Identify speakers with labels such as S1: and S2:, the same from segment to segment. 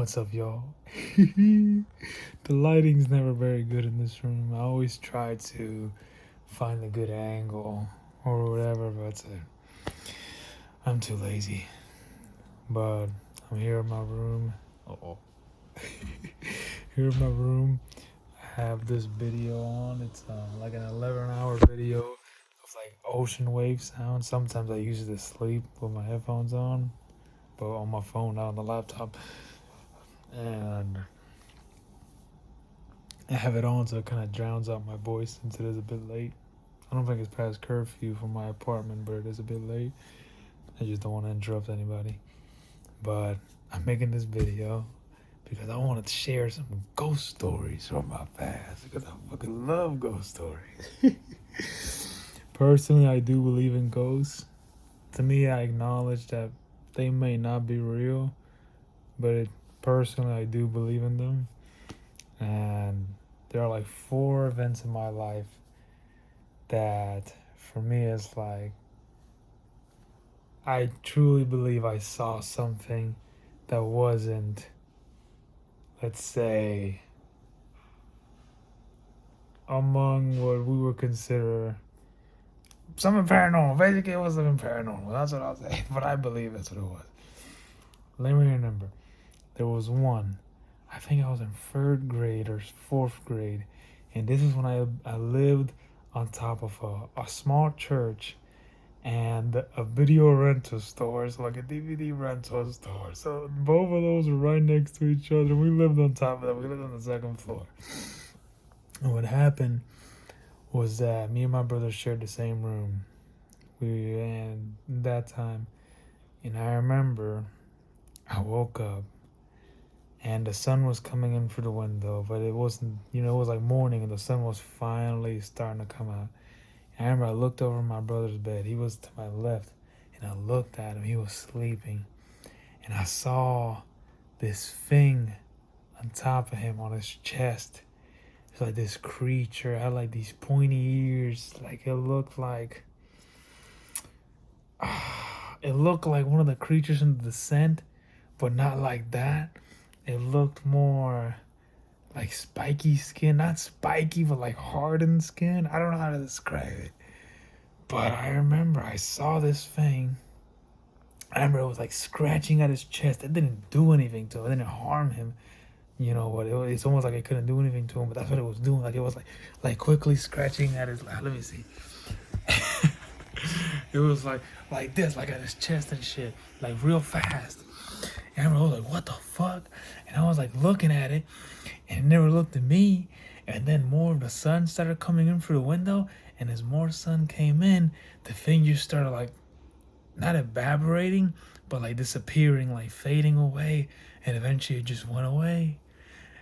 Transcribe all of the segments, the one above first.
S1: What's up, y'all? The lighting's never very good in this room. I always try to find a good angle or whatever, but I'm too lazy. But I'm here in my room. Oh, here in my room. I have this video on. It's like an 11-hour video of like ocean wave sound. Sometimes I use it to sleep with my headphones on, but on my phone, not on the laptop. And I have it on so it kind of drowns out my voice since it is a bit late. I don't think it's past curfew for my apartment, but it is a bit late. I just don't want to interrupt anybody. But I'm making this video because I wanted to share some ghost stories from my past because I fucking love ghost stories. Personally, I do believe in ghosts. To me, I acknowledge that they may not be real, but personally, I do believe in them. And there are like 4 events in my life that for me is like I truly believe I saw something that wasn't, let's say, among what we would consider something paranormal. Basically, it was something paranormal. That's what I'll say. But I believe that's what it was. Let me remember. There was one. I think I was in 3rd grade or 4th grade. And this is when I lived on top of a small church and a video rental store, so like a DVD rental store. So both of those were right next to each other. We lived on top of that. We lived on the 2nd floor. And what happened was that me and my brother shared the same room. And that time, and I remember I woke up and the sun was coming in through the window, but it wasn't, it was like morning and the sun was finally starting to come out. And I remember I looked over my brother's bed. He was to my left, and I looked at him. He was sleeping. And I saw this thing on top of him on his chest. It's like this creature. It had like these pointy ears. Like it looked like one of the creatures in The Descent, but not like that. It looked more like spiky skin, not spiky, but like hardened skin. I don't know how to describe it. But I remember I saw this thing. I remember it was like scratching at his chest. It didn't do anything to him. It didn't harm him. You know what? It's almost like it couldn't do anything to him, but that's what it was doing. Like it was like quickly scratching at his. Let me see. It was like this, like at his chest and shit, like real fast. And I was like, what the fuck? And I was like looking at it, and it never looked at me. And then more of the sun started coming in through the window, and as more sun came in, the thing just started like, not evaporating, but like disappearing, like fading away, and eventually it just went away.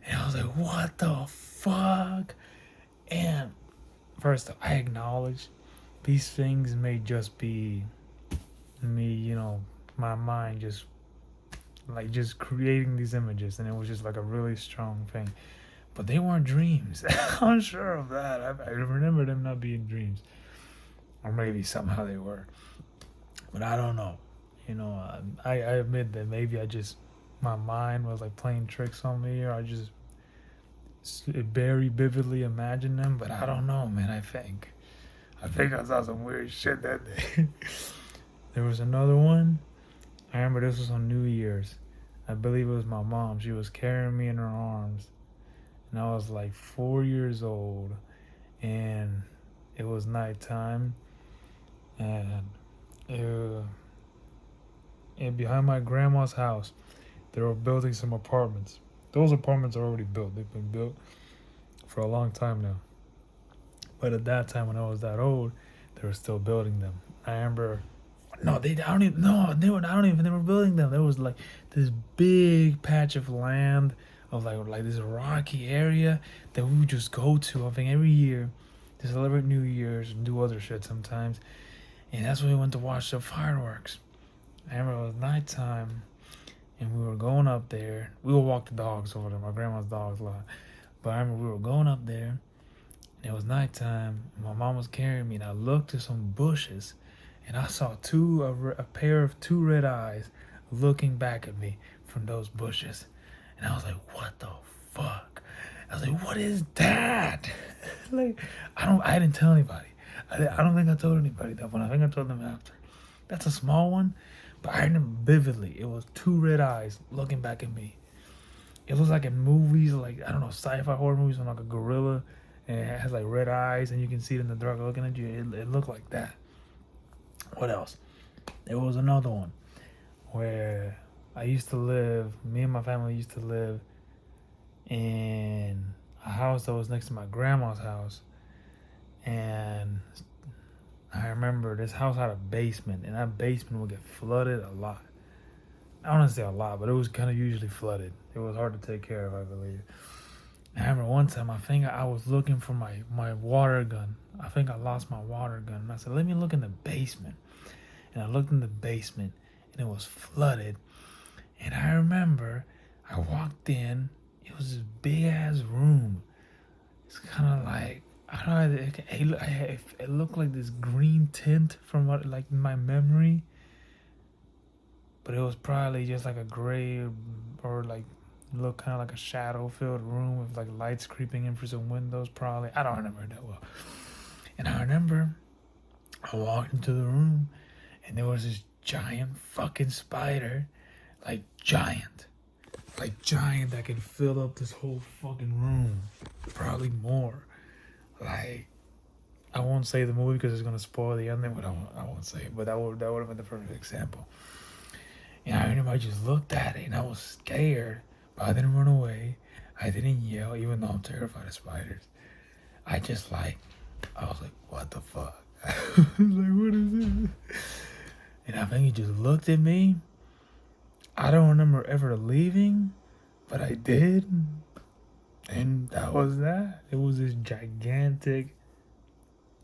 S1: And I was like, what the fuck? And first, I acknowledge these things may just be me, my mind just creating these images, and it was just like a really strong thing. But they weren't dreams. I'm sure of that. I remember them not being dreams. Or maybe somehow they were. But I don't know. I admit that maybe my mind was like playing tricks on me, or I just very vividly imagined them. But I don't know, man. I think I saw some weird shit that day. There was another one. I remember this was on New Year's. I believe it was my mom. She was carrying me in her arms. And I was like 4 years old. And it was nighttime. And behind my grandma's house, they were building some apartments. Those apartments are already built. They've been built for a long time now. But at that time, when I was that old, they were still building them. I remember, they were building them. There was like this big patch of land of like this rocky area that we would just go to, I think, every year to celebrate New Year's and do other shit sometimes. And that's when we went to watch the fireworks. I remember it was nighttime, and we were going up there. We would walk the dogs over there, my grandma's dogs a lot. But I remember we were going up there, and it was nighttime, and my mom was carrying me, and I looked to some bushes, and I saw a pair of 2 red eyes looking back at me from those bushes. And I was like, what the fuck? I was like, what is that? Like, I didn't tell anybody. I don't think I told anybody that one. I think I told them after. That's a small one, but I remember vividly. It was two red eyes looking back at me. It was like in movies, like, I don't know, sci-fi horror movies, when like a gorilla and it has like red eyes and you can see it in the dark looking at you. It looked like that. What else? There was another one where me and my family used to live in a house that was next to my grandma's house. And I remember this house had a basement, and that basement would get flooded a lot. I don't want to say a lot, but it was kind of usually flooded. It was hard to take care of, I believe. I remember one time, I think I was looking for my water gun. I think I lost my water gun. And I said, let me look in the basement. And I looked in the basement, and it was flooded. And I remember I walked in. It was this big-ass room. It's kind of like, I don't know, it looked like this green tint from what, like, my memory. But it was probably just like a gray or like look kind of like a shadow-filled room with like lights creeping in through some windows. Probably, I don't remember that well. And I remember I walked into the room, and there was this giant fucking spider, like giant that could fill up this whole fucking room, probably more. Like, I won't say the movie because it's gonna spoil the ending, but I won't say it. But that would have been the perfect example. And I remember I just looked at it and I was scared, but I didn't run away. I didn't yell, even though I'm terrified of spiders. I was like, what the fuck? I was like, what is this? And I think he just looked at me. I don't remember ever leaving, but I did. And that was that. It was this gigantic.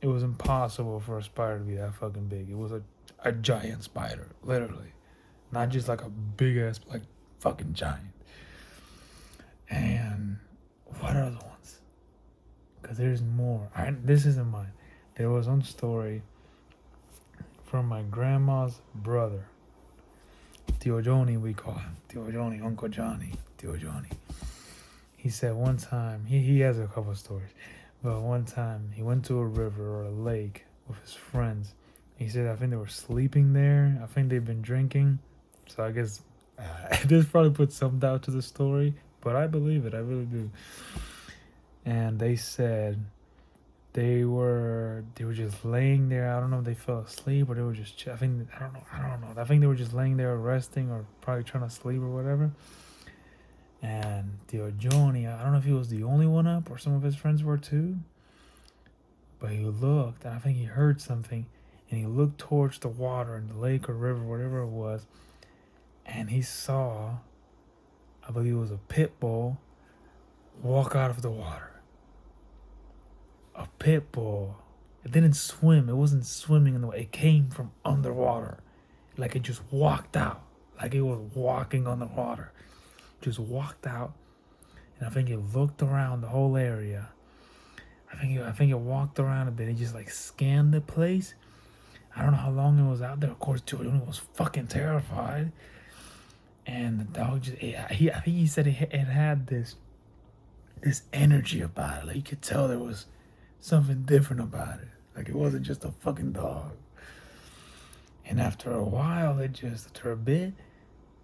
S1: It was impossible for a spider to be that fucking big. It was a giant spider, literally. Not just like a big ass, like fucking giant. And what are the ones? Because there's more. This isn't mine. There was one story from my grandma's brother. Tio Johnny, we call him. Tio Johnny, Uncle Johnny. Tio Johnny. He said one time, he has a couple of stories, but one time he went to a river or a lake with his friends. He said, I think they were sleeping there. I think they've been drinking. So I guess this probably puts some doubt to the story, but I believe it. I really do. And they said they were just laying there. I don't know if they fell asleep or they were just. I don't know. I think they were just laying there resting or probably trying to sleep or whatever. And Tio Johnny, I don't know if he was the only one up or some of his friends were too. But he looked, and I think he heard something, and he looked towards the water in the lake or river, whatever it was. And he saw, I believe it was a pit bull, walk out of the water. A pit bull. It didn't swim. It wasn't swimming in the way. It came from underwater. Like it just walked out. Like it was walking on the water. Just walked out. And I think it looked around the whole area. I think it walked around a bit. It just like scanned the place. I don't know how long it was out there. Of course, Jordan was fucking terrified. And the dog just, I think he said it had this energy about it. Like you could tell there was something different about it. Like it wasn't just a fucking dog. And after a while, after a bit,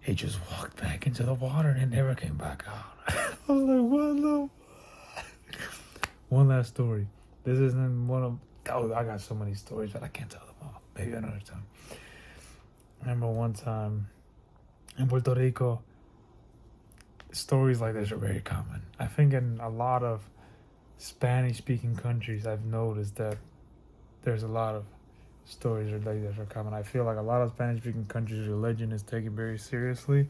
S1: it just walked back into the water and it never came back out. I was like, what the fuck? One last story. This isn't one of, I got so many stories, but I can't tell them all. Maybe another time. I remember one time, in Puerto Rico, stories like this are very common. I think in a lot of Spanish-speaking countries, I've noticed that there's a lot of stories like this are common. I feel like a lot of Spanish-speaking countries, religion is taken very seriously.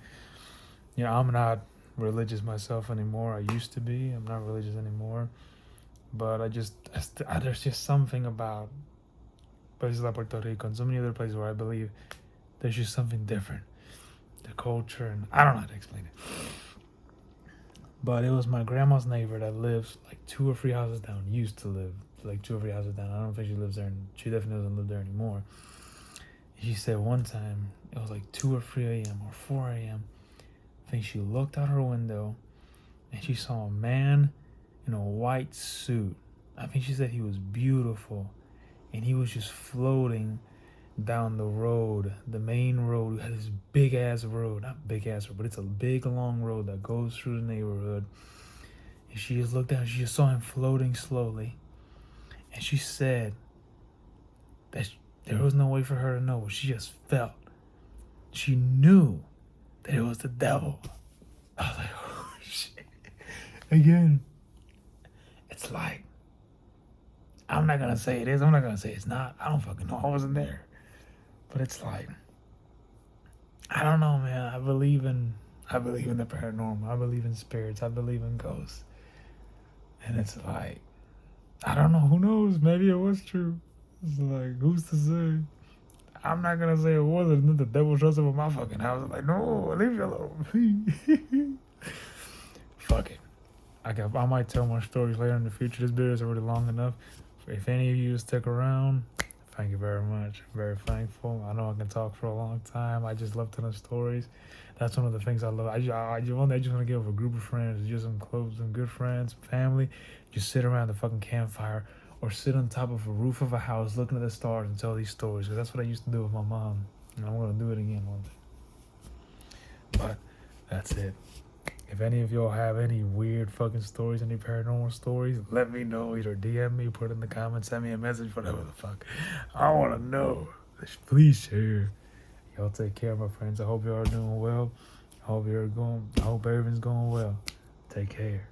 S1: You know, I'm not religious myself anymore. I used to be. I'm not religious anymore. But there's just something about places like Puerto Rico and so many other places where I believe there's just something different. The culture, and I don't know how to explain it. But it was my grandma's neighbor that lives like 2 or 3 houses down. Used to live like 2 or 3 houses down. I don't think she lives there, and she definitely doesn't live there anymore. She said one time it was like 2 or 3 a.m. or 4 a.m. I think she looked out her window and she saw a man in a white suit. I think she said he was beautiful, and he was just floating down the road, the main road. We had this big ass road, not big ass road, but it's a big long road that goes through the neighborhood. And she just looked down, she just saw him floating slowly. And she said that there was no way for her to know, but she just felt. She knew that it was the devil. I was like, oh shit. Again, it's like, I'm not gonna say it is, I'm not gonna say it's not. I don't fucking know, I wasn't there. But it's like, I don't know, man. I believe in the paranormal. I believe in spirits. I believe in ghosts. And it's like, I don't know. Who knows? Maybe it was true. It's like, who's to say? I'm not gonna say it wasn't. Then the devil shows up at my fucking house. Like, no, leave me alone. Fuck it. I might tell more stories later in the future. This video is already long enough. If any of you stick around, thank you very much. I'm very thankful. I know I can talk for a long time. I just love telling stories. That's one of the things I love. I just want to get with a group of friends, just some close, some good friends, family. Just sit around the fucking campfire or sit on top of a roof of a house looking at the stars and tell these stories. Because that's what I used to do with my mom. And I'm going to do it again one day. But that's it. If any of y'all have any weird fucking stories, any paranormal stories, let me know. Either DM me, put it in the comments, send me a message, whatever the fuck. I want to know. Please share. Y'all take care, my friends. I hope y'all are doing well. I hope everything's going well. Take care.